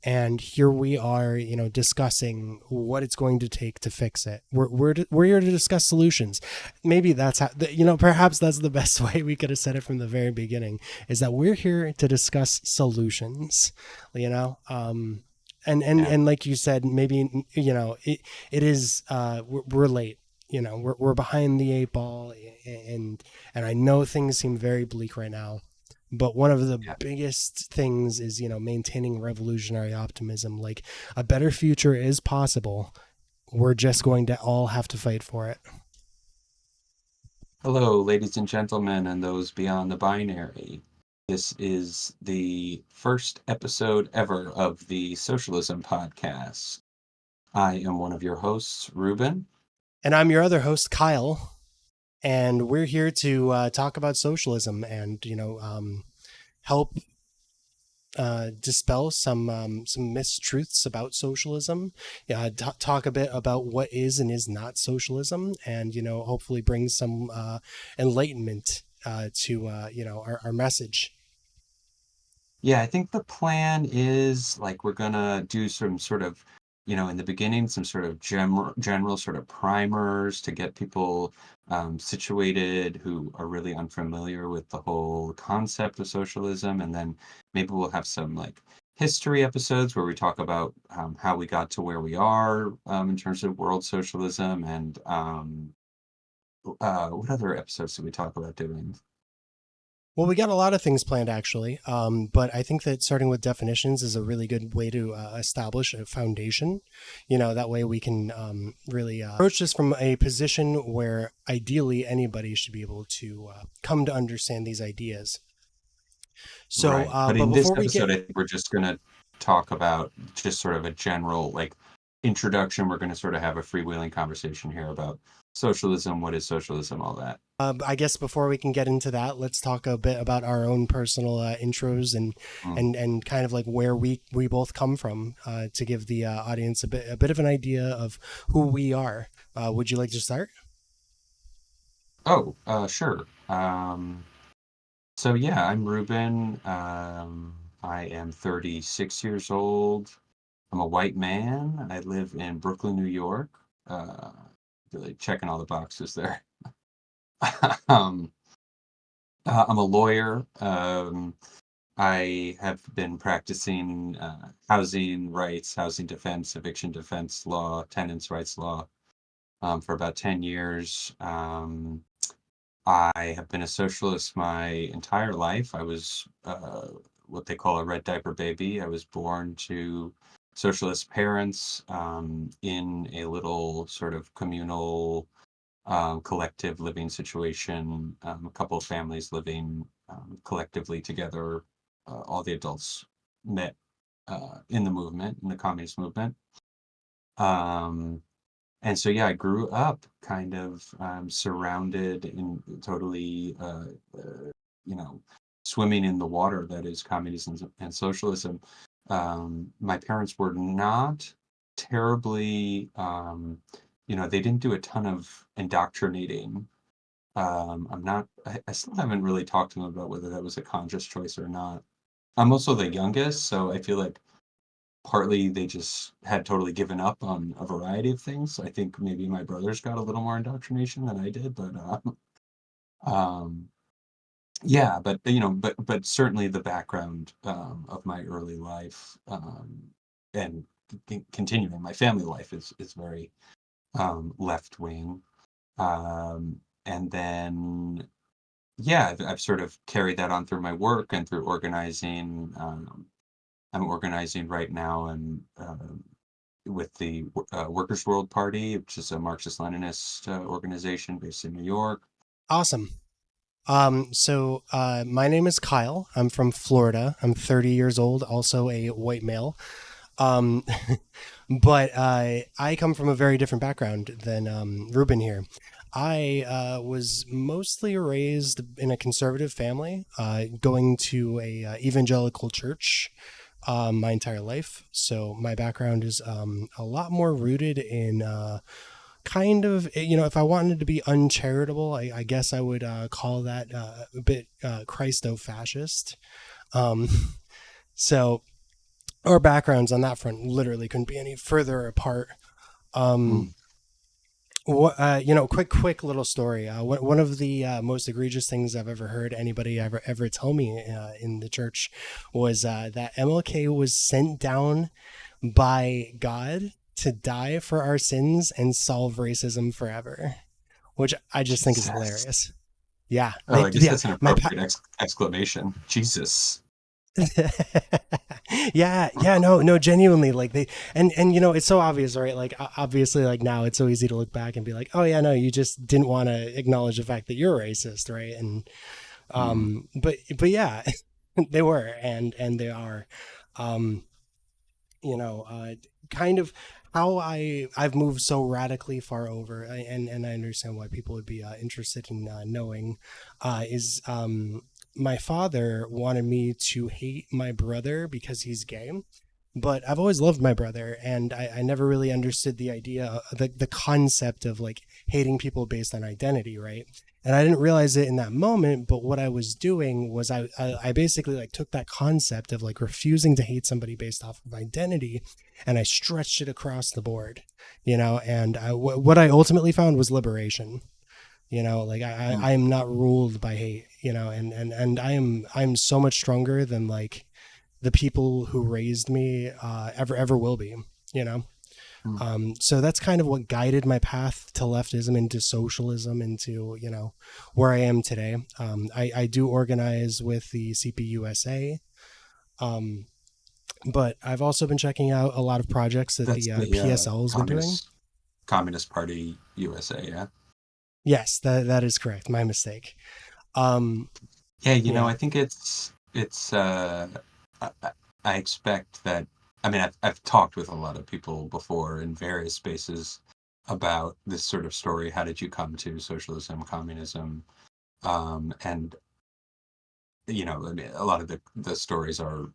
And here we are, discussing what it's going to take to fix it. We're here to discuss solutions. Maybe that's how, perhaps that's the best way we could have said it from the very beginning, is that we're here to discuss solutions, you know? Yeah. And like you said, maybe, it is, we're late, we're behind the eight ball, and I know things seem very bleak right now. But one of the Yeah. biggest things is, maintaining revolutionary optimism. Like, a better future is possible. We're just going to all have to fight for it. Hello, ladies and gentlemen, and those beyond the binary. This is the first episode ever of the Socialism podcast. I am one of your hosts, Ruben. And I'm your other host, Kyle, and we're here to talk about socialism and, help dispel some mistruths about socialism. Talk a bit about what is and is not socialism, and hopefully bring some enlightenment to our message. Yeah, I think the plan is like we're gonna do some sort of, in the beginning, some sort of general sort of primers to get people situated who are really unfamiliar with the whole concept of socialism, and then maybe we'll have some like history episodes where we talk about how we got to where we are in terms of world socialism, and what other episodes did we talk about doing? Well, we got a lot of things planned actually, but I think that starting with definitions is a really good way to establish a foundation. That way we can really approach this from a position where ideally anybody should be able to come to understand these ideas. So, Right. But but in this before we episode, get I think we're just going to talk about just sort of a general like introduction. We're going to sort of have a freewheeling conversation here about socialism, what is socialism, all that. I guess before we can get into that, let's talk a bit about our own personal intros and Mm. and kind of like where we both come from to give the audience a bit of an idea of who we are. Would you like to start? Oh, sure. So yeah, I'm Ruben. I am 36 years old. I'm a white man. I live in Brooklyn, New York. Uh, really checking all the boxes there. um, I'm a lawyer. I have been practicing housing rights, housing defense, eviction defense law, tenants' rights law for about 10 years. I have been a socialist my entire life. I was what they call a red diaper baby. I was born to socialist parents in a little sort of communal collective living situation, a couple of families living collectively together. All the adults met in the movement, in the communist movement. Um, and so, yeah, I grew up kind of surrounded in totally, you know, swimming in the water that is communism and socialism. My parents were not terribly, they didn't do a ton of indoctrinating. I still haven't really talked to them about whether that was a conscious choice or not. I'm also the youngest, so I feel like partly they just had totally given up on a variety of things. I think maybe my brothers got a little more indoctrination than I did, but um, yeah, but certainly the background of my early life and continuing my family life is very left wing. And then yeah, I've sort of carried that on through my work and through organizing. I'm organizing right now and with the Workers' World Party, which is a Marxist-Leninist organization based in New York. Awesome. So my name is Kyle. I'm from Florida. I'm 30 years old, also a white male. Um, but I come from a very different background than Ruben here. I was mostly raised in a conservative family, going to a evangelical church my entire life. So my background is a lot more rooted in kind of, if I wanted to be uncharitable, I guess I would call that a bit Christo-fascist. Um, so Our backgrounds on that front literally couldn't be any further apart. Um, Mm, quick little story. One of the most egregious things I've ever heard anybody ever tell me in the church was that MLK was sent down by God to die for our sins and solve racism forever, which I just think is Jesus. hilarious. Yeah, Oh, I guess yeah, that's an my appropriate exclamation. Jesus. yeah, no, genuinely, like they, and it's so obvious, right? Like obviously, like now it's so easy to look back and be like, oh yeah, no, you just didn't want to acknowledge the fact that you're racist, right? And Mm, but yeah, they were and they are. um you know, kind of how I've moved so radically far over, and I understand why people would be interested in knowing, is my father wanted me to hate my brother because he's gay. But I've always loved my brother, and I never really understood the idea, the concept of like hating people based on identity, right? And I didn't realize it in that moment, but what I was doing was I basically like took that concept of like refusing to hate somebody based off of identity, and I stretched it across the board, and what I ultimately found was liberation. Like mm, I am not ruled by hate, and I'm so much stronger than like the people who raised me ever will be, you know. mm. So that's kind of what guided my path to leftism, into socialism, into where I am today. I do organize with the CPUSA, um, but I've also been checking out a lot of projects that That's the the PSL has been doing. Communist Party USA, yeah. Yes, that is correct. My mistake. Um, Yeah, yeah, I think I, I I expect that. I mean, I've talked with a lot of people before in various spaces about this sort of story. How did you come to socialism, communism? And I mean, a lot of the stories are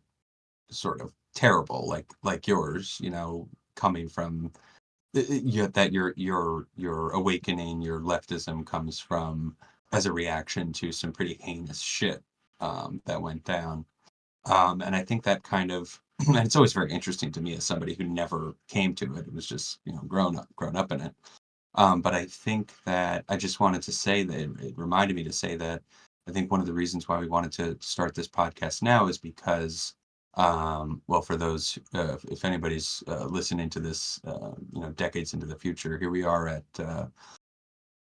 sort of terrible, like yours. Coming from that your awakening, your leftism comes from as a reaction to some pretty heinous shit that went down. And I think that kind of, and it's always very interesting to me as somebody who never came to it. It was just, grown up in it. But I think that I just wanted to say that it reminded me to say that I think one of the reasons why we wanted to start this podcast now is because, well, for those, if anybody's listening to this, decades into the future, here we are at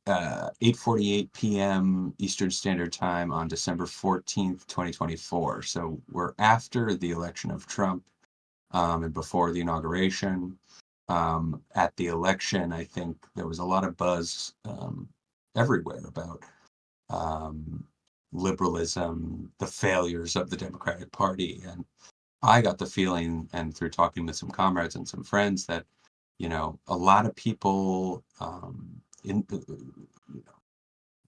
8:48 p.m. Eastern Standard Time on December 14th, 2024. So we're after the election of Trump, and before the inauguration. At the election, I think there was a lot of buzz everywhere about um, liberalism, the failures of the Democratic Party. And I got the feeling, and through talking with some comrades and some friends, that, a lot of people in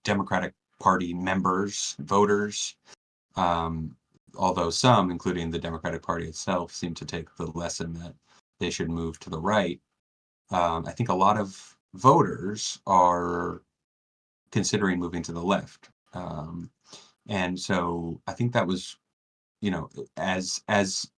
Democratic Party members, voters, um, although some, including the Democratic Party itself, seem to take the lesson that they should move to the right. I think a lot of voters are considering moving to the left. And so I think that was, as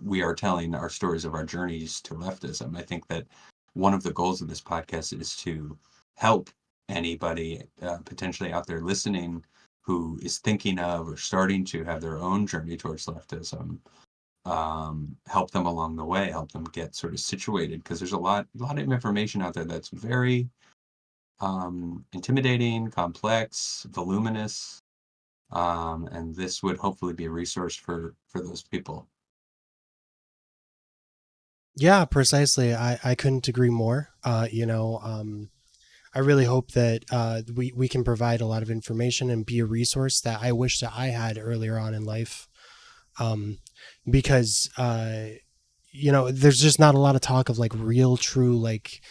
we are telling our stories of our journeys to leftism, I think that one of the goals of this podcast is to help anybody potentially out there listening who is thinking of or starting to have their own journey towards leftism, help them along the way, help them get sort of situated, because there's a lot of information out there that's very intimidating, complex, voluminous, and this would hopefully be a resource for those people. yeah, precisely. I couldn't agree more. I really hope that we can provide a lot of information and be a resource that I wish that I had earlier on in life, um, because there's just not a lot of talk of like real, true, like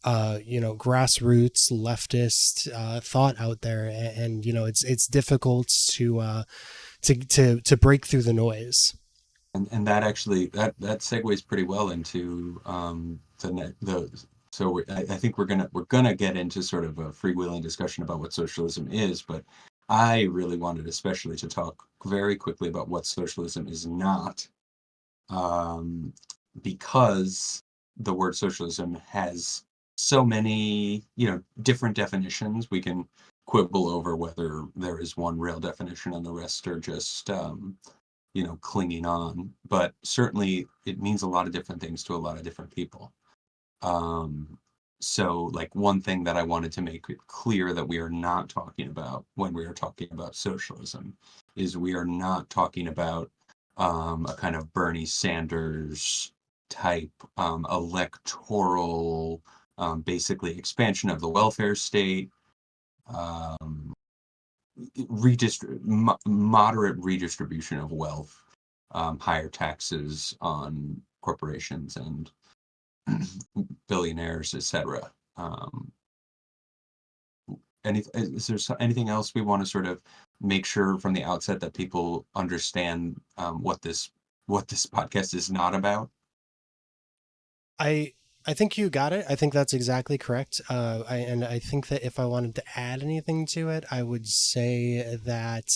grassroots leftist thought out there, and it's difficult to break through the noise. And that actually that segues pretty well into the so I think we're gonna get into sort of a freewheeling discussion about what socialism is, but I really wanted especially to talk very quickly about what socialism is not. um, because the word socialism has so many, different definitions. We can quibble over whether there is one real definition and the rest are just, clinging on. But certainly it means a lot of different things to a lot of different people. Um, so, like, one thing that I wanted to make it clear that we are not talking about when we are talking about socialism is we are not talking about a kind of Bernie Sanders type electoral, basically expansion of the welfare state, um, moderate redistribution of wealth, higher taxes on corporations and billionaires, etc. Um, is there anything else we want to sort of make sure from the outset that people understand what this podcast is not about? I I think you got it. I think that's exactly correct. And I think that if I wanted to add anything to it, I would say that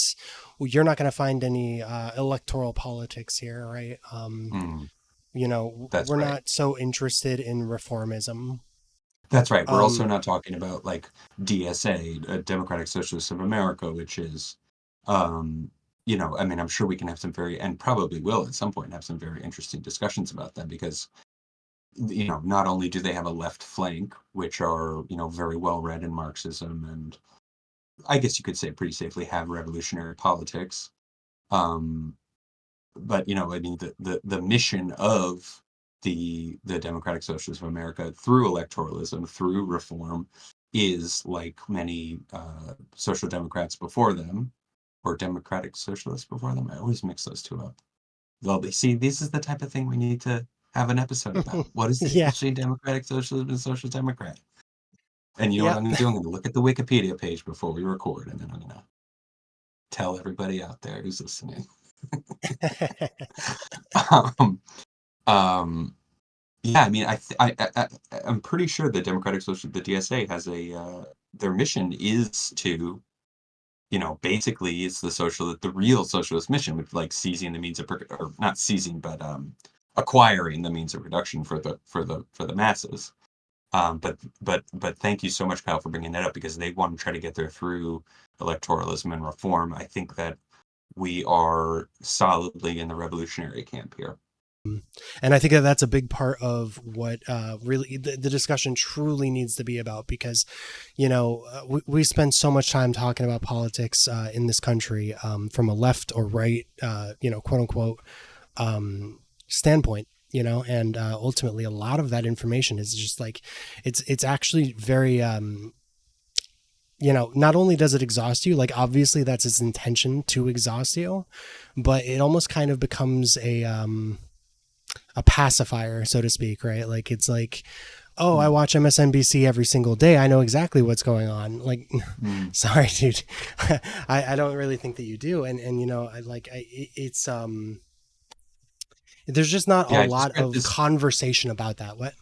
you're not going to find any electoral politics here, right? Mm, that's We're right. not so interested in reformism. That's right. We're also Um, not talking about like DSA, Democratic Socialists of America, which is, um, I mean, I'm sure we can have some very, and probably will at some point have some very interesting discussions about them because not only do they have a left flank, which are, very well read in Marxism and I guess you could say pretty safely have revolutionary politics. Um, but I mean, the mission of the Democratic Socialists of America through electoralism, through reform, is like many social democrats before them, or democratic socialists before them. I always mix those two up. Well, they see this is the type of thing we need to have an episode about. What is the yeah, difference between democratic socialism and social democrat? And you know what yeah. I'm going to do? I'm going to look at the Wikipedia page before we record, and then I'm going to tell everybody out there who's listening. um, um, yeah, I mean, I'm pretty sure the the DSA has their mission is to, basically it's the real socialist mission with like seizing the means of, or not seizing, but acquiring the means of production for the masses. But thank you so much, Kyle, for bringing that up because they want to try to get there through electoralism and reform. I think that we are solidly in the revolutionary camp here. And I think that that's a big part of what really the discussion truly needs to be about because, we spend so much time talking about politics in this country from a left or right, quote unquote, standpoint. And ultimately, a lot of that information is just like it's actually very not only does it exhaust you, like obviously that's its intention to exhaust you, but it almost kind of becomes a pacifier, so to speak, right? Like it's like, oh, I Mm. watch MSNBC every single day. I know exactly what's going on. Like, Mm. sorry, dude, I don't really think that you do. And it's there's just not a Yeah, I just lot read of this. conversation about that. What?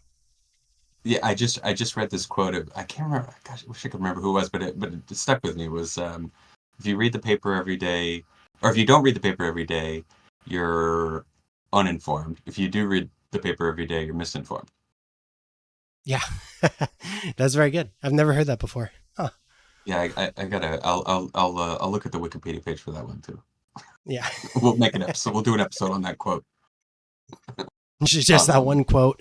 Yeah, I just read this quote of I can't remember. Gosh, I wish I could remember who it was, but it stuck with me. It was if you read the paper every day, or if you don't read the paper every day, you're uninformed. If you do read the paper every day, you're misinformed. Yeah, that's very good. I've never heard that before. Huh. Yeah, I gotta. I'll look at the Wikipedia page for that one too. Yeah, We'll make an episode. We'll do an episode on that quote. just that Um, one quote.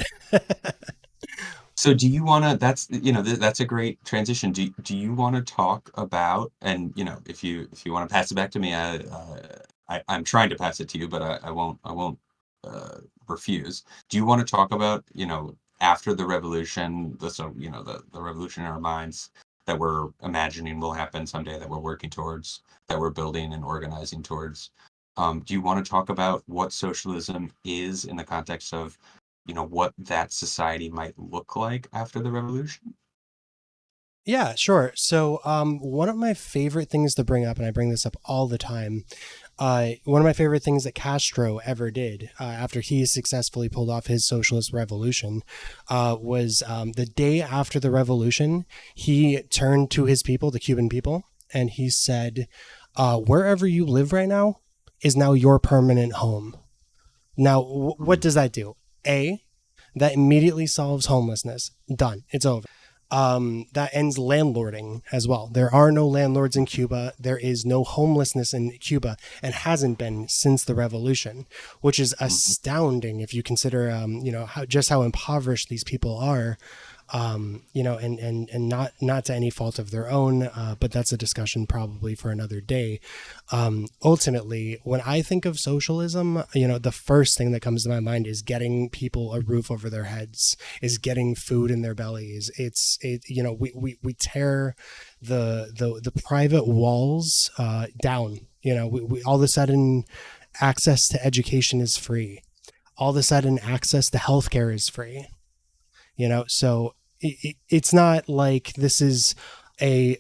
So do you want to, that's a great transition. Do you want to talk about, and if you want to pass it back to me, I'm trying to pass it to you, but I won't uh, refuse. Do you want to talk about, after the revolution, the revolution in our minds that we're imagining will happen someday, that we're working towards, that we're building and organizing towards? Do you want to talk about what socialism is in the context of what that society might look like after the revolution? Yeah, sure. So, one of my favorite things to bring up, and I bring this up all the time, one of my favorite things that Castro ever did after he successfully pulled off his socialist revolution was the day after the revolution, he turned to his people, the Cuban people, and he said, wherever you live right now is now your permanent home. Now, what Mm. does that do? A, that immediately solves homelessness. Done. It's over. That ends landlording as well. There are no landlords in Cuba. There is no homelessness in Cuba, and hasn't been since the revolution, which is Mhm. astounding if you consider, how just how impoverished these people are. And not to any fault of their own, but that's a discussion probably for another day. Ultimately, when I think of socialism, the first thing that comes to my mind is getting people a roof over their heads, is getting food in their bellies. We tear the private walls down. We all of a sudden access to education is free. All of a sudden access to healthcare is free. So it's not like this is a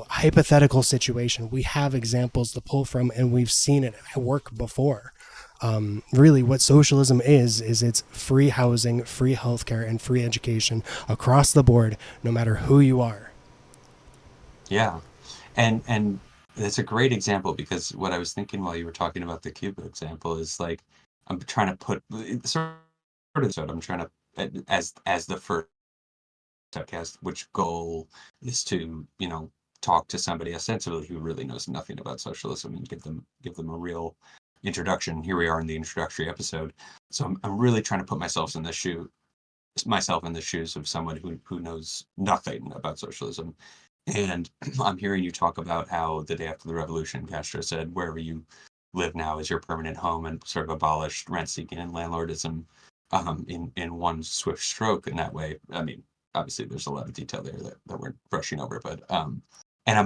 hypothetical situation. We have examples to pull from, and we've seen it work before. Really, what socialism is it's free housing, free healthcare, and free education across the board, no matter who you are. Yeah. And that's a great example because what I was thinking while you were talking about the Cuba example is like I'm trying to put sort of so I'm trying to as the first podcast, which goal is to, talk to somebody ostensibly who really knows nothing about socialism and give them a real introduction. Here we are in the introductory episode. So I'm really trying to put myself in the shoes of someone who knows nothing about socialism. And I'm hearing you talk about how the day after the revolution, Castro said, wherever you live now is your permanent home and sort of abolished rent seeking and landlordism in one swift stroke in that way. I mean, obviously there's a lot of detail there that we're brushing over, but and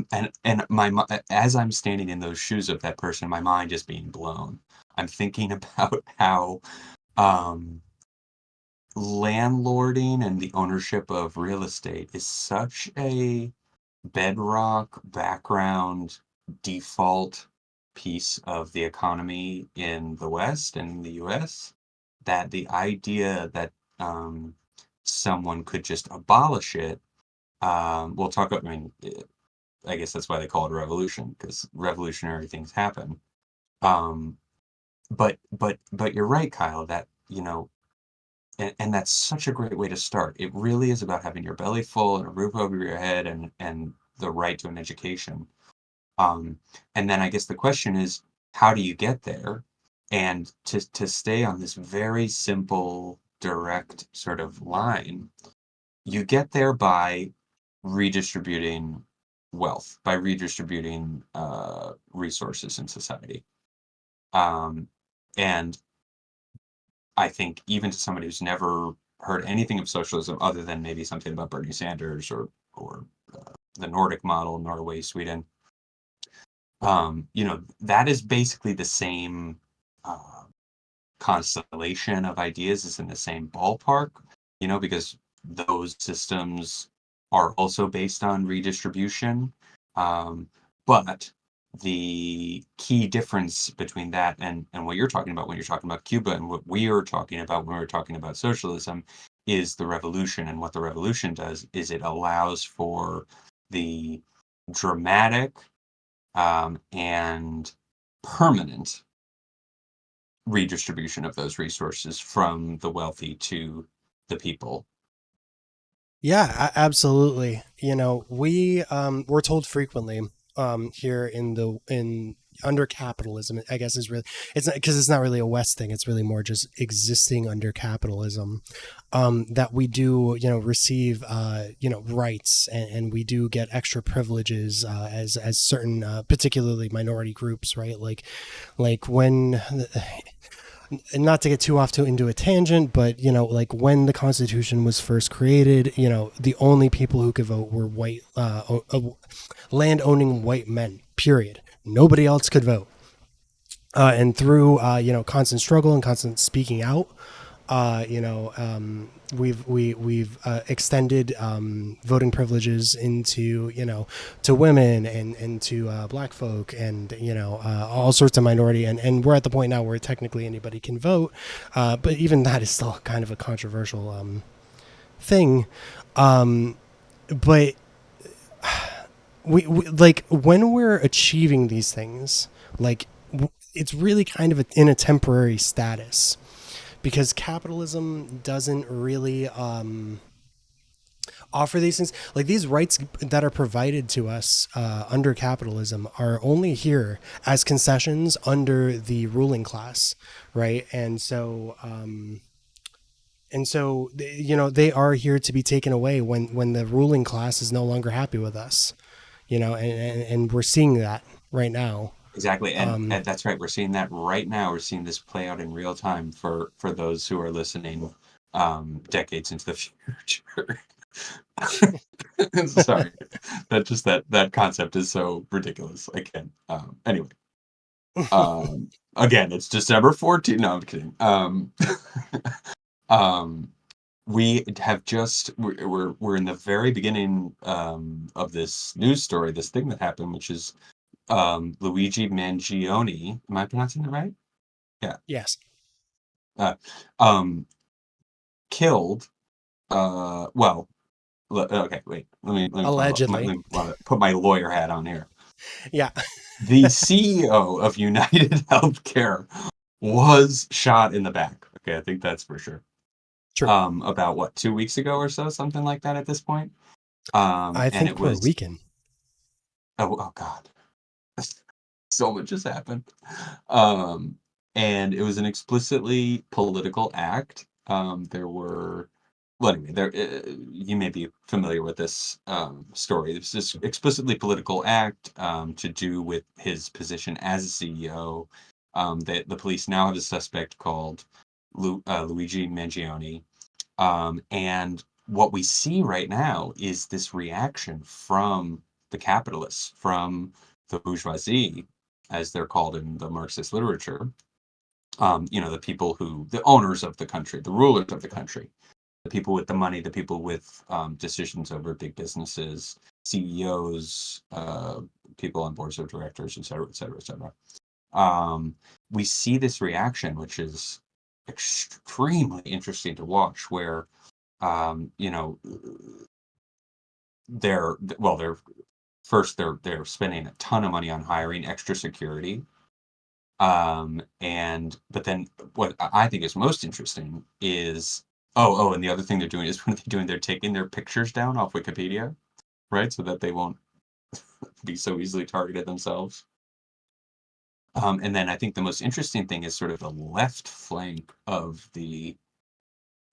as I'm standing in those shoes of that person, my mind is being blown. I'm thinking about how um landlording and the ownership of real estate is such a bedrock background default piece of the economy in the West and in the US that the idea that um, someone could just abolish it, we'll talk about, I mean, I guess that's why they call it a revolution, because revolutionary things happen. Um, but you're right, Kyle, that, and that's such a great way to start. It really is about having your belly full and a roof over your head and the right to an education. Um, and then I guess the question is, how do you get there? And to stay on this very simple, direct sort of line, you get there by redistributing wealth, by redistributing resources in society. Um, and I think even to somebody who's never heard anything of socialism other than maybe something about Bernie Sanders or the Nordic model, Norway, Sweden, that is basically the same uh, constellation of ideas, is in the same ballpark, because those systems are also based on redistribution. Um, but the key difference between that and what you're talking about when you're talking about Cuba and what we are talking about when we're talking about socialism is the revolution. And what the revolution does is it allows for the dramatic and permanent redistribution of those resources from the wealthy to the people. Yeah, absolutely. We're told frequently here in under capitalism, I guess is really it's not because it's not really a West thing. It's really more just existing under capitalism. That we do receive rights, and we do get extra privileges as certain particularly minority groups, right? Like when not to get too into a tangent, but like when the Constitution was first created, the only people who could vote were white, land owning white men. Period. Nobody else could vote. And through constant struggle and constant speaking out, we've extended voting privileges into to women and to black folk and all sorts of minority, and we're at the point now where technically anybody can vote, but even that is still kind of a controversial thing. But we like when we're achieving these things, like it's really kind of in a temporary status. because capitalism doesn't really offer these things. Like these rights that are provided to us under capitalism are only here as concessions under the ruling class, right? And so you know they are here to be taken away when the ruling class is no longer happy with us, you know, and we're seeing that right now. Exactly, and that's right. We're seeing that right now. We're seeing this play out in real time for those who are listening, decades into the future. Sorry, that concept is so ridiculous. I can't. Anyway, again, it's December 14th. No, I'm kidding. Um, we have just we're in the very beginning of this news story, this thing that happened, which is Luigi Mangione. Am I pronouncing it right? Yeah. Yes, Uh, um, killed. Well, okay. Wait. allegedly. Let me put my lawyer hat on here. Yeah, The CEO of United Healthcare was shot in the back. Okay, I think that's for sure. true. About what, 2 weeks ago or so, something like that at this point. I And it think per was, weekend. oh God, so much has happened. Um, and it was an explicitly political act. There were, well, anyway, you may be familiar with this story. It's this explicitly political act to do with his position as a CEO. The police now have a suspect called Luigi Mangione. And what we see right now is this reaction from the capitalists, from the bourgeoisie, as they're called in the Marxist literature. The people the owners of the country, the rulers of the country, the people with the money, the people with decisions over big businesses, CEOs, people on boards of directors, et cetera, et cetera, et cetera. We see this reaction, which is extremely interesting to watch, where um, you know, they're well, they're first they're spending a ton of money on hiring extra security. And but then what I think is most interesting is and the other thing they're doing is what are they doing? They're taking their pictures down off Wikipedia, right? So that they won't be so easily targeted themselves. And then I think the most interesting thing is sort of the left flank of the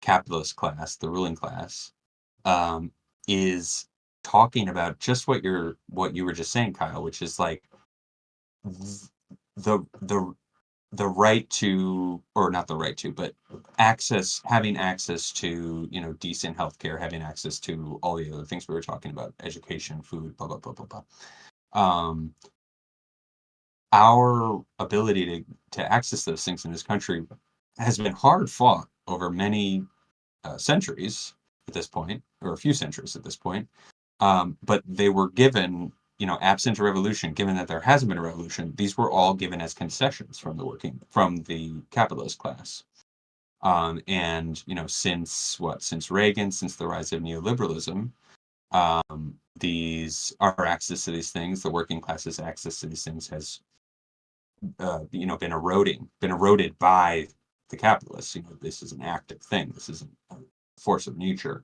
capitalist class, the ruling class, um, is talking about just what you were just saying, Kyle, which is like the the the right to, or not the right to, but having access to, decent healthcare, having access to all the other things we were talking about, education, food, blah blah blah blah blah. Um, our ability to access those things in this country has been hard fought over many centuries at this point, or a few centuries at this point. But they were given, absent a revolution, given that there hasn't been a revolution, these were all given as concessions from the capitalist class. And since Reagan, since the rise of neoliberalism, these our access to these things, the working class's access to these things has, been eroded by the capitalists. This is an active thing. This isn't a force of nature.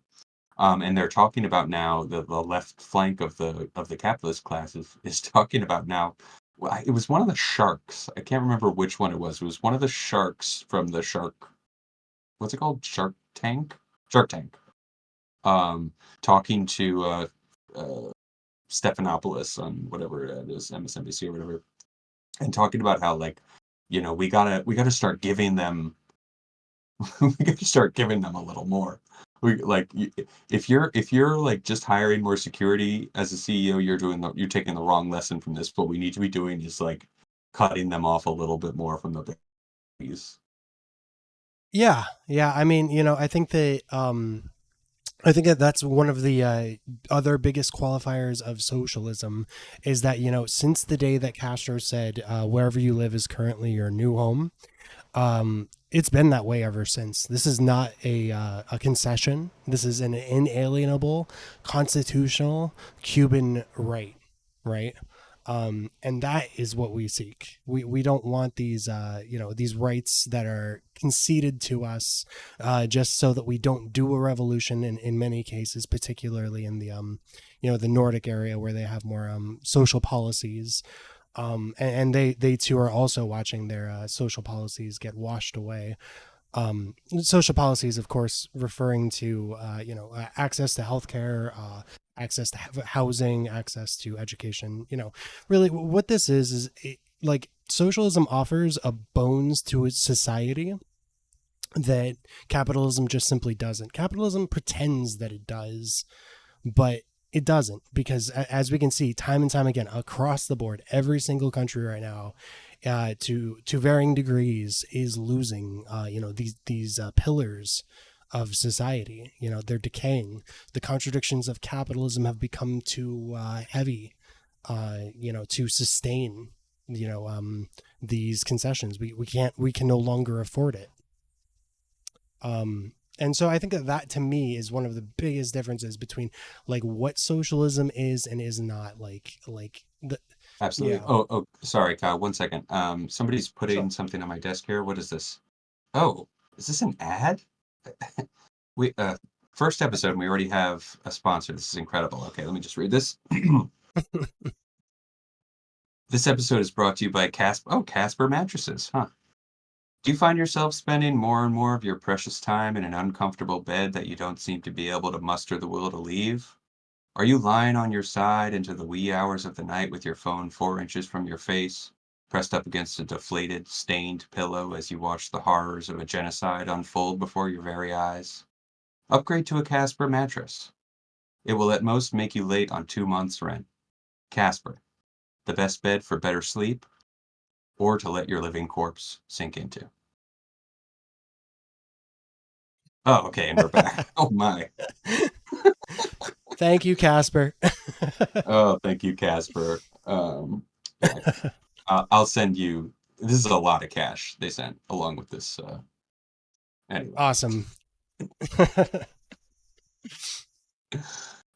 And they're talking about now the left flank of the capitalist class is talking about now. Well, it was one of the sharks. I can't remember which one it was. It was one of the sharks from the Shark. What's it called? Shark Tank. Shark Tank. Um, Talking to Stephanopoulos on whatever it is, MSNBC or whatever, and talking about how, like, we gotta start giving them we gotta start giving them a little more. If you're like just hiring more security as a CEO, you're taking the wrong lesson from this. What we need to be doing is like cutting them off a little bit more from the base. Yeah, yeah. I mean, you know, I think that that's one of the other biggest qualifiers of socialism is that, you know, since the day that Castro said, wherever you live is currently your new home, it's been that way ever since. This is not a concession. This is an inalienable constitutional Cuban right, right? And that is what we seek. We don't want these these rights that are conceded to us just so that we don't do a revolution. In many cases, particularly in the the Nordic area where they have more social policies, and they too are also watching their social policies get washed away. Social policies, of course, referring to access to healthcare, access to housing, access to education. Really, what this is like socialism offers a bones to its society that capitalism just simply doesn't. Capitalism pretends that it does, but it doesn't, because as we can see time and time again across the board, every single country right now, to varying degrees, is losing these pillars of society. They're decaying. The contradictions of capitalism have become too heavy to sustain these concessions. We can no longer afford it. And so I think that to me is one of the biggest differences between like what socialism is and is not. Like the Absolutely. yeah. Oh, sorry, Kyle. 1 second. Somebody's putting Sure. something on my desk here. What is this? Oh, is this an ad? We First episode, and we already have a sponsor. This is incredible. Okay, let me just read this. This episode is brought to you by Casper. Oh, Casper mattresses, huh? Do you find yourself spending more and more of your precious time in an uncomfortable bed that you don't seem to be able to muster the will to leave? Are you lying on your side into the wee hours of the night with your phone 4 inches from your face, pressed up against a deflated, stained pillow as you watch the horrors of a genocide unfold before your very eyes? Upgrade to a Casper mattress. It will at most make you late on 2 months' rent. Casper, the best bed for better sleep or to let your living corpse sink into. Oh, okay, and we're back. Oh my. Thank you, Casper. Oh, thank you, Casper. Yeah, I'll send you. This is a lot of cash they sent along with this. Anyway, Awesome.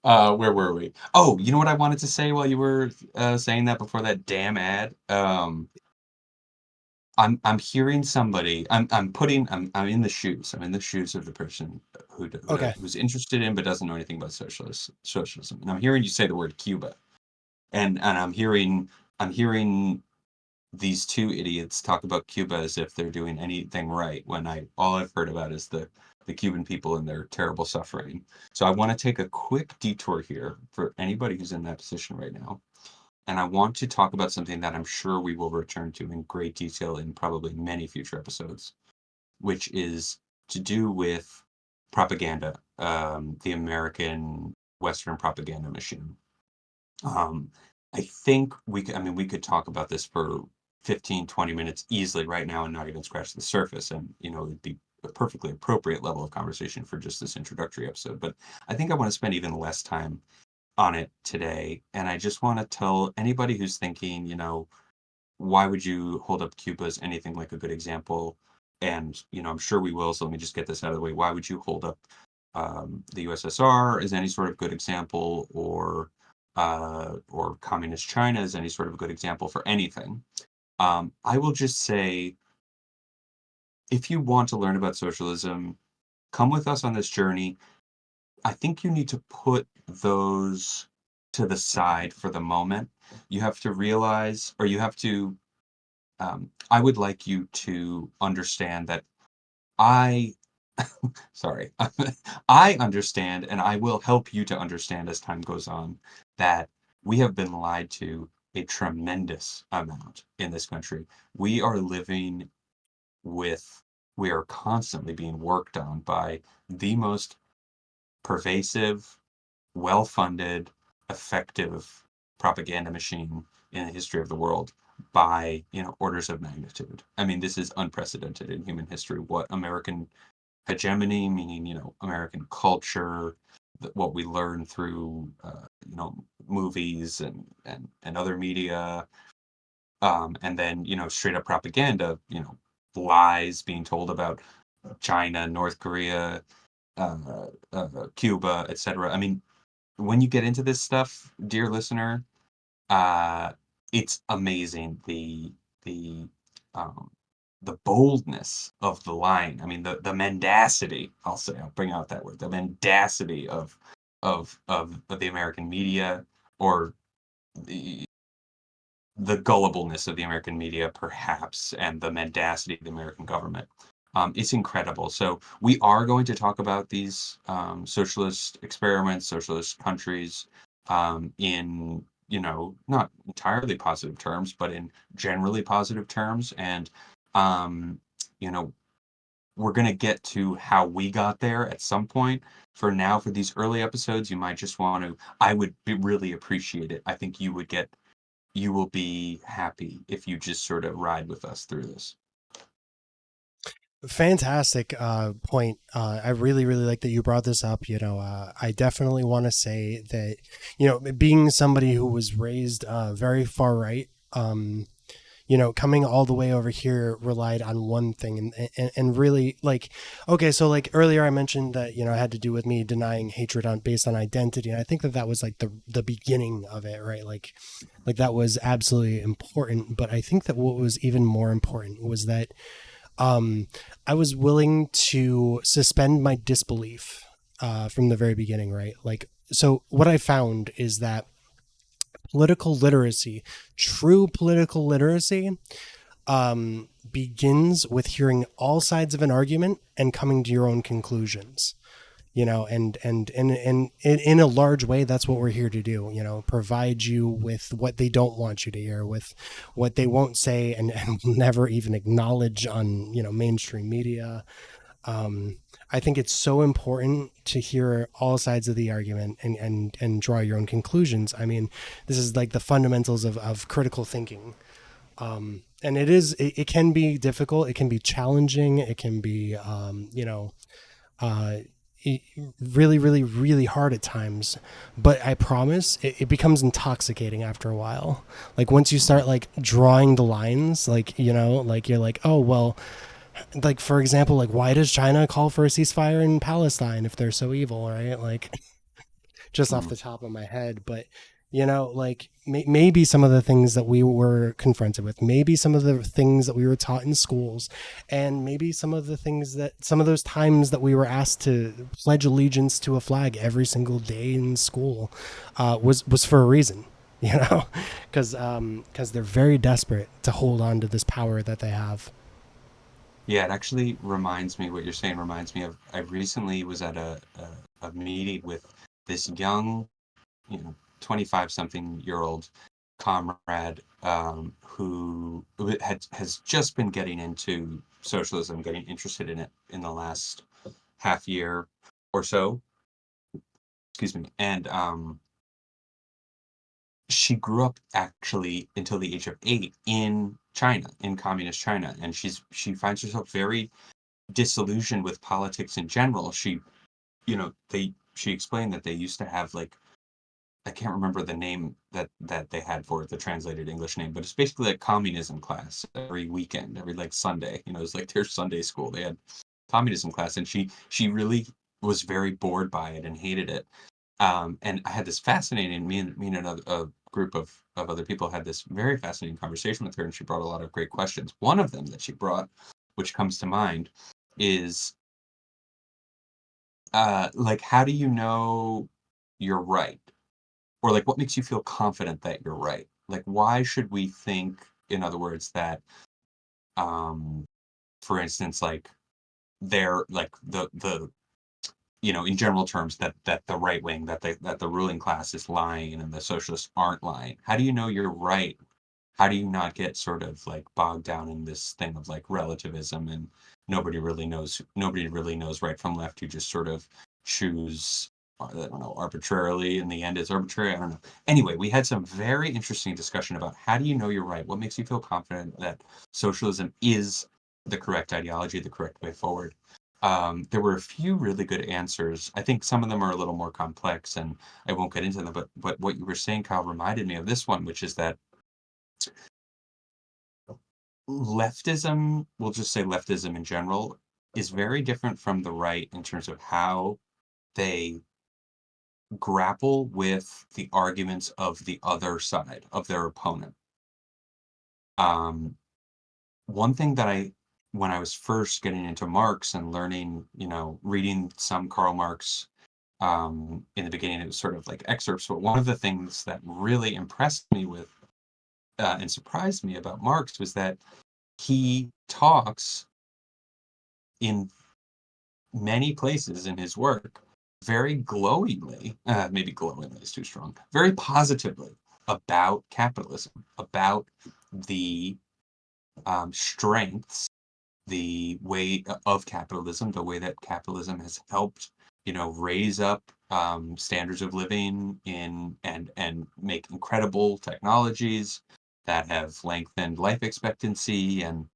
where were we? Oh, you know what I wanted to say while you were saying that before that damn ad. I'm hearing somebody. I'm in the shoes. I'm in the shoes of the person Okay. who's interested in but doesn't know anything about socialism. And I'm hearing you say the word Cuba, and I'm hearing these two idiots talk about Cuba as if they're doing anything right when I all I've heard about is the Cuban people and their terrible suffering. So I want to take a quick detour here for anybody who's in that position right now. And I want to talk about something that I'm sure we will return to in great detail in probably many future episodes, which is to do with propaganda, the American Western propaganda machine. Um, I think I mean, we could talk about this for 15, 20 minutes easily right now and not even scratch the surface. And, it'd be a perfectly appropriate level of conversation for just this introductory episode. But I think I want to spend even less time on it today. And I just want to tell anybody who's thinking, why would you hold up Cuba as anything like a good example? And, I'm sure we will. So let me just get this out of the way. Why would you hold up the USSR as any sort of good example, or communist China as any sort of good example for anything? I will just say, if you want to learn about socialism, come with us on this journey. I think you need to put those to the side for the moment. You have to realize, or you have to, I would like you to understand that I, sorry, I understand, and I will help you to understand as time goes on, that we have been lied to a tremendous amount in this country. We are living with, we are constantly being worked on by the most pervasive, well-funded, effective propaganda machine in the history of the world by, orders of magnitude. I mean, this is unprecedented in human history. What American hegemony, meaning, American culture, what we learn through, movies and other media, and then, straight up propaganda, lies being told about China, North Korea, Cuba, etc. I mean, when you get into this stuff, dear listener, uh, it's amazing the um, the boldness of the line. I mean, the mendacity. I'll say, I'll bring out that word. The mendacity of the American media, or the the gullibleness of the American media, perhaps, and the mendacity of the American government. It's incredible. So we are going to talk about these socialist experiments, socialist countries, in, not entirely positive terms, but in generally positive terms. And um, you know, we're going to get to how we got there at some point. For now, for these early episodes, you might just want to. I would really appreciate it. I think you will be happy if you just sort of ride with us through this. Fantastic point. I really, really like that you brought this up. I definitely want to say that, being somebody who was raised very far right, coming all the way over here relied on one thing, and really, like, okay, so like earlier I mentioned that, it had to do with me denying hatred based on identity. And I think that that was like the beginning of it, right? Like that was absolutely important. But I think that what was even more important was that um, I was willing to suspend my disbelief from the very beginning, right? Like, so what I found is that political literacy, true political literacy, begins with hearing all sides of an argument and coming to your own conclusions. And in a large way, that's what we're here to do. Provide you with what they don't want you to hear, with what they won't say, and will never even acknowledge on mainstream media. I think it's so important to hear all sides of the argument and draw your own conclusions. I mean, this is like the fundamentals of critical thinking. And it can be difficult, it can be challenging, it can be uh, really, really, really hard at times. But I promise it becomes intoxicating after a while. Like once you start like drawing the lines, like, like you're like, oh, well, like for example, like why does China call for a ceasefire in Palestine if they're so evil, right? Like just off Mm. the top of my head. But like maybe some of the things that we were confronted with, maybe some of the things that we were taught in schools, and maybe some of the things that some of those times that we were asked to pledge allegiance to a flag every single day in school was for a reason. Because they're very desperate to hold on to this power that they have. Yeah, it actually reminds me, what you're saying reminds me of, I recently was at a meeting with this young, 25 something year old comrade, who has just been getting into socialism, getting interested in it in the last half year or so. Excuse me. And she grew up actually until the age of 8 in China, in communist China, and she finds herself very disillusioned with politics in general. She explained that they used to have, like, I can't remember the name that they had for it, the translated English name, but it's basically like communism class every weekend, every like Sunday. It was like their Sunday school. They had communism class, and she really was very bored by it and hated it. And I had this fascinating, me and another a group of other people had this very fascinating conversation with her, and she brought a lot of great questions. One of them that she brought, which comes to mind, is like, how do you know you're right? Or like, what makes you feel confident that you're right? Like, why should we think, in other words, that, um, for instance, like, they're like in general terms, that the right wing, that the ruling class is lying and the socialists aren't lying. How do you know you're right? How do you not get sort of like bogged down in this thing of like relativism, and nobody really knows right from left? You just sort of choose, I don't know, arbitrarily. In the end, it's arbitrary. I don't know. Anyway, we had some very interesting discussion about how do you know you're right? What makes you feel confident that socialism is the correct ideology, the correct way forward? There were a few really good answers. I think some of them are a little more complex, and I won't get into them. But what you were saying, Kyle, reminded me of this one, which is that leftism, we'll just say leftism in general, is very different from the right in terms of how they grapple with the arguments of the other side, of their opponent. Um, One thing that when I was first getting into Marx and learning, reading some Karl Marx, in the beginning, it was sort of like excerpts, but one of the things that really impressed me and surprised me about Marx was that he talks in many places in his work very glowingly, maybe glowingly is too strong, very positively about capitalism, about the strengths, the way of capitalism, the way that capitalism has helped, raise up standards of living in and make incredible technologies that have lengthened life expectancy and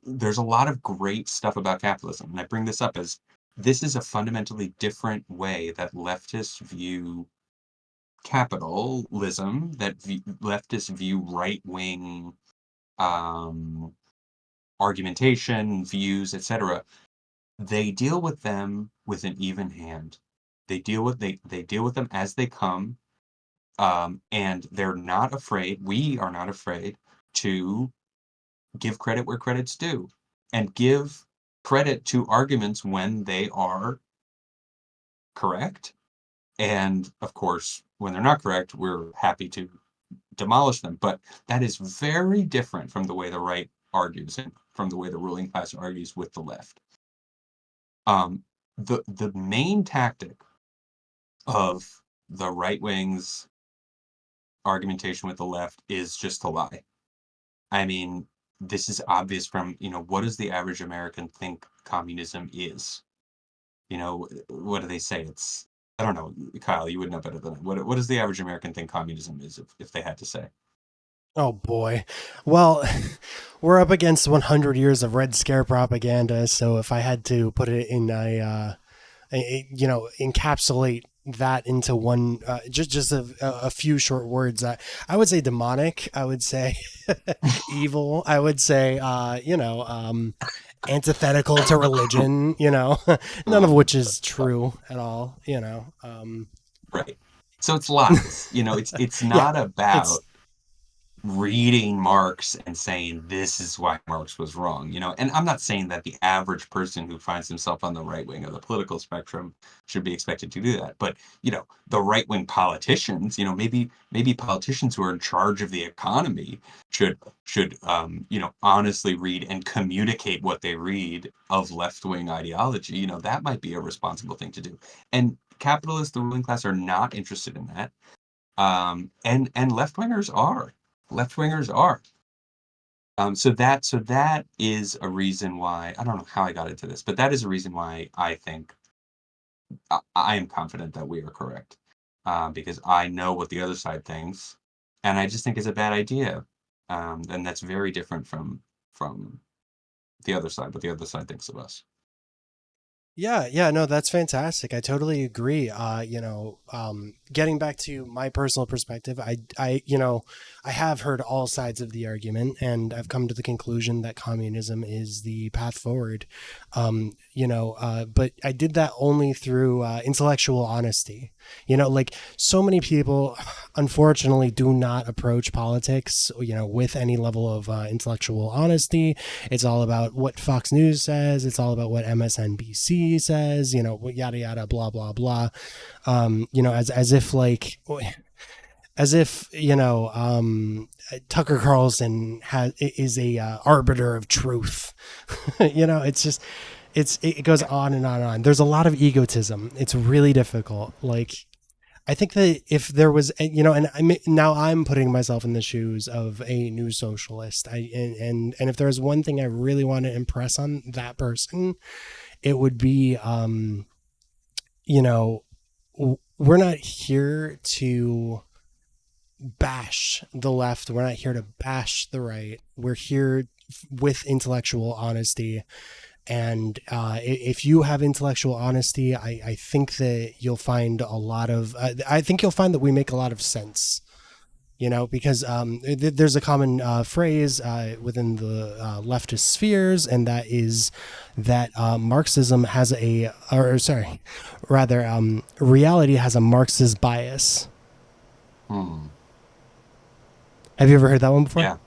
there's a lot of great stuff about capitalism. And I bring this up as this is a fundamentally different way that leftists view capitalism, that leftists view right wing um, argumentation, views, etc. They deal with them with an even hand. They deal with them as they come, and they're not afraid. We are not afraid to give credit where credit's due and give credit to arguments when they are correct. And of course, when they're not correct, we're happy to demolish them. But that is very different from the way the right argues and from the way the ruling class argues with the left. Um, the main tactic of the right wing's argumentation with the left is just to lie. I mean, this is obvious from, what does the average American think communism is? What do they say? I don't know, Kyle, you would know better than I. What does the average American think communism is if they had to say? Oh boy. Well, we're up against 100 years of Red Scare propaganda, so if I had to put it in encapsulate that into one, just a few short words, I would say demonic. I would say evil. I would say, antithetical to religion. None of which is But true at all. right. So it's lies. It's Yeah, not it's about reading Marx and saying this is why Marx was wrong, and I'm not saying that the average person who finds himself on the right wing of the political spectrum should be expected to do that. But, the right wing politicians, maybe politicians who are in charge of the economy should honestly read and communicate what they read of left wing ideology. That might be a responsible thing to do. And capitalists, the ruling class, are not interested in that. And left wingers are. So that is a reason why I don't know how I got into this, but that is a reason why I think I am confident that we are correct, because I know what the other side thinks, and I just think it's a bad idea, and that's very different from the other side, what the other side thinks of us. Yeah, yeah, no, that's fantastic. I totally agree. Getting back to my personal perspective, I have heard all sides of the argument, and I've come to the conclusion that communism is the path forward. But I did that only through intellectual honesty. Like so many people, unfortunately, do not approach politics, with any level of intellectual honesty. It's all about what Fox News says. It's all about what MSNBC says. Yada yada, blah blah blah. As if like, as if Tucker Carlson is a arbiter of truth. It's just it goes on and on and on. There's a lot of egotism. It's really difficult. Like I think that if there was, and now I'm putting myself in the shoes of a new socialist. And if there's one thing I really want to impress on that person, it would be, you know, we're not here to bash the left. We're not here to bash the right. We're here with intellectual honesty. And if you have intellectual honesty, I think that you'll find a lot of, I think you'll find that we make a lot of sense, because there's a common phrase within the leftist spheres, and that is that Marxism has or sorry, rather, reality has a Marxist bias. Hmm. Have you ever heard that one before? Yeah.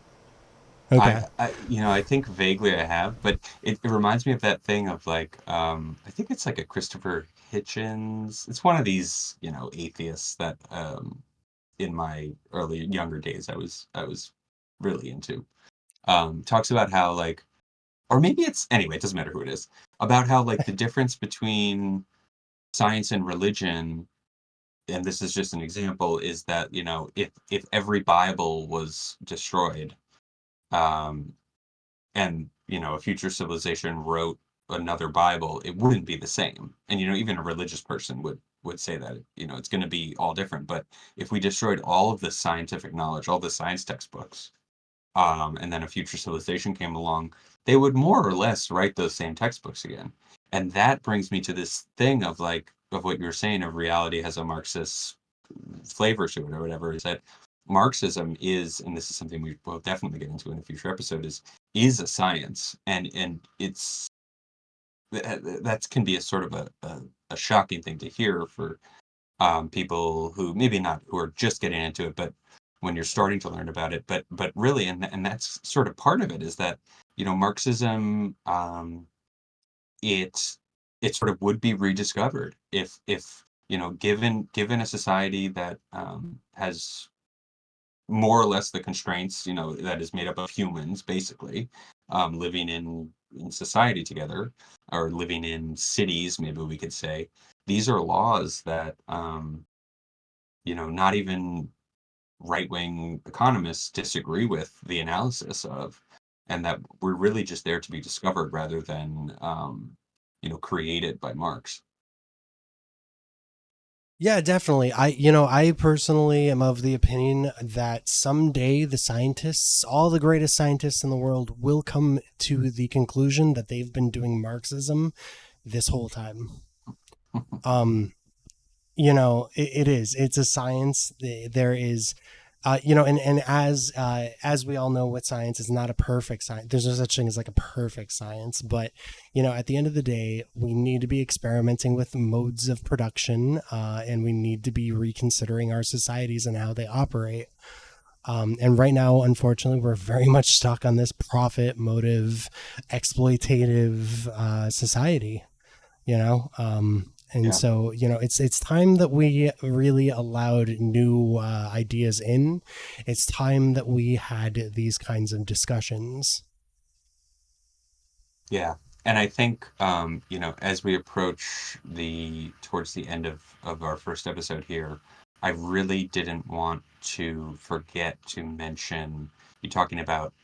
Okay. I think vaguely I have, but it reminds me of that thing of like, I think it's like a Christopher Hitchens. It's one of these, atheists that, in my early younger days, I was really into. Talks about how like, or maybe it's anyway, it doesn't matter who it is, about how like the difference between science and religion, and this is just an example, is that, if every Bible was destroyed, um, and a future civilization wrote another Bible, it wouldn't be the same. And even a religious person would say that it's going to be all different. But if we destroyed all of the scientific knowledge, all the science textbooks, and then a future civilization came along, they would more or less write those same textbooks again. And that brings me to this thing of like of what you were saying of reality has a Marxist flavor to it or whatever, is that Marxism is, and this is something we will definitely get into in a future episode, is a science, and that can be a sort of a shocking thing to hear for people who maybe not who are just getting into it, but when you're starting to learn about it, but really, and that's sort of part of it is that Marxism, it it sort of would be rediscovered if given a society that has more or less the constraints, that is made up of humans, basically, living in society together, or living in cities, maybe we could say. These are laws that, not even right-wing economists disagree with the analysis of, and that we're really just there to be discovered rather than, created by Marx. Yeah, definitely. I personally am of the opinion that someday the scientists, all the greatest scientists in the world, will come to the conclusion that they've been doing Marxism this whole time. Um, it is. It's a science. There is, and as we all know, what science is not a perfect science. There's no such thing as like a perfect science, but at the end of the day, we need to be experimenting with modes of production, and we need to be reconsidering our societies and how they operate. And right now, unfortunately, we're very much stuck on this profit motive, exploitative society. And Yeah. so it's time that we really allowed new ideas in. It's time that we had these kinds of discussions. Yeah. And I think, as we approach the towards the end of our first episode here, I really didn't want to forget to mention you talking about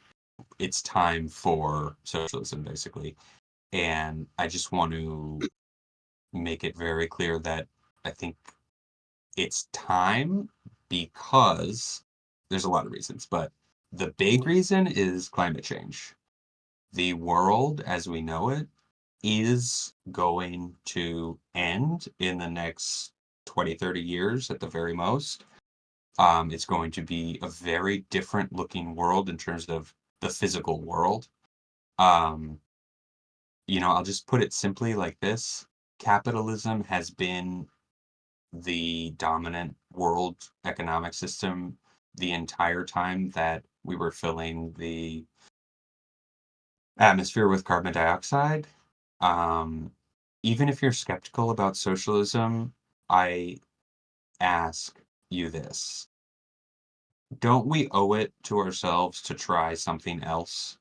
it's time for socialism, basically. And I just want to make it very clear that I think it's time because there's a lot of reasons, but the big reason is climate change. The world as we know it is going to end in the next 20, 30 years at the very most. It's going to be a very different looking world in terms of the physical world. Um, I'll just put it simply like this. Capitalism has been the dominant world economic system the entire time that we were filling the atmosphere with carbon dioxide. Um, Even if you're skeptical about socialism, I ask you this. Don't we owe it to ourselves to try something else?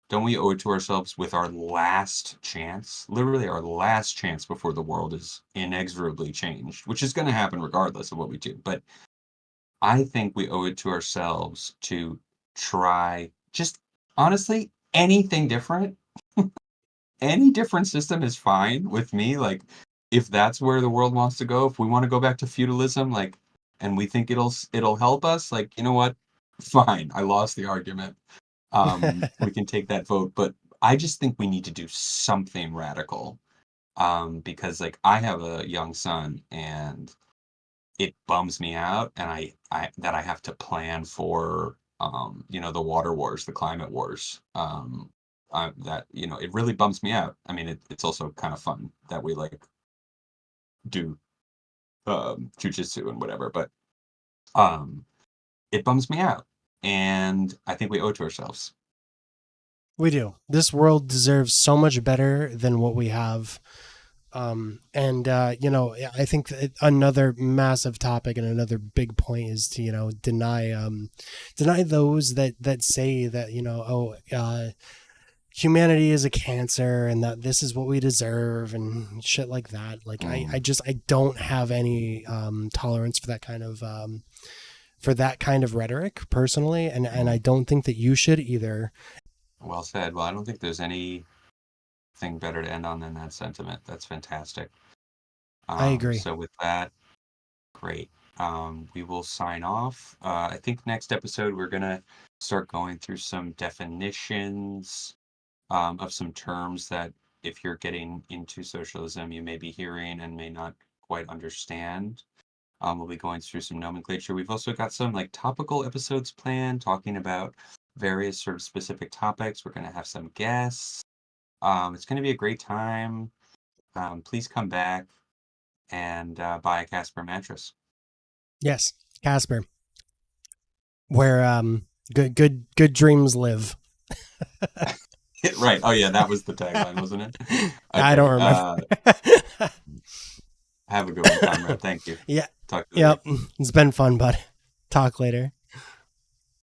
Don't we owe it to ourselves with our last chance, literally our last chance before the world is inexorably changed, which is going to happen regardless of what we do. But I think we owe it to ourselves to try just honestly anything different. Any different system is fine with me. Like, if that's where the world wants to go, if we want to go back to feudalism, like, and we think it'll help us, like, you know what? Fine, I lost the argument. We can take that vote, but I just think we need to do something radical. Because like I have a young son, and it bums me out, and I that I have to plan for the water wars, the climate wars. That it really bums me out. I mean, it's also kind of fun that we like do jujitsu and whatever, but um, it bums me out. and I think we owe it to ourselves. We do. This world deserves so much better than what we have. And I think that another massive topic and another big point is to deny those that say that humanity is a cancer and that this is what we deserve and shit like that. Like I Mm, just I don't have any tolerance for that kind of rhetoric personally, and I mm. don't think that you should either. Well said. Well, I don't think there's anything better to end on than that sentiment. That's fantastic. I agree. So with that, great. We will sign off. I think next episode we're gonna start going through some definitions of some terms that if you're getting into socialism, you may be hearing and may not quite understand. We'll be going through some nomenclature. We've also got some like topical episodes planned, talking about various sort of specific topics. We're going to have some guests. It's going to be a great time. Please come back and buy a Casper mattress. Yes, Casper, where good dreams live. Right. Oh yeah, that was the tagline, wasn't it? I don't Okay. remember. Have a good one, comrade. Thank you. Yeah. Talk to you later. Yep. It's been fun, bud. Talk later.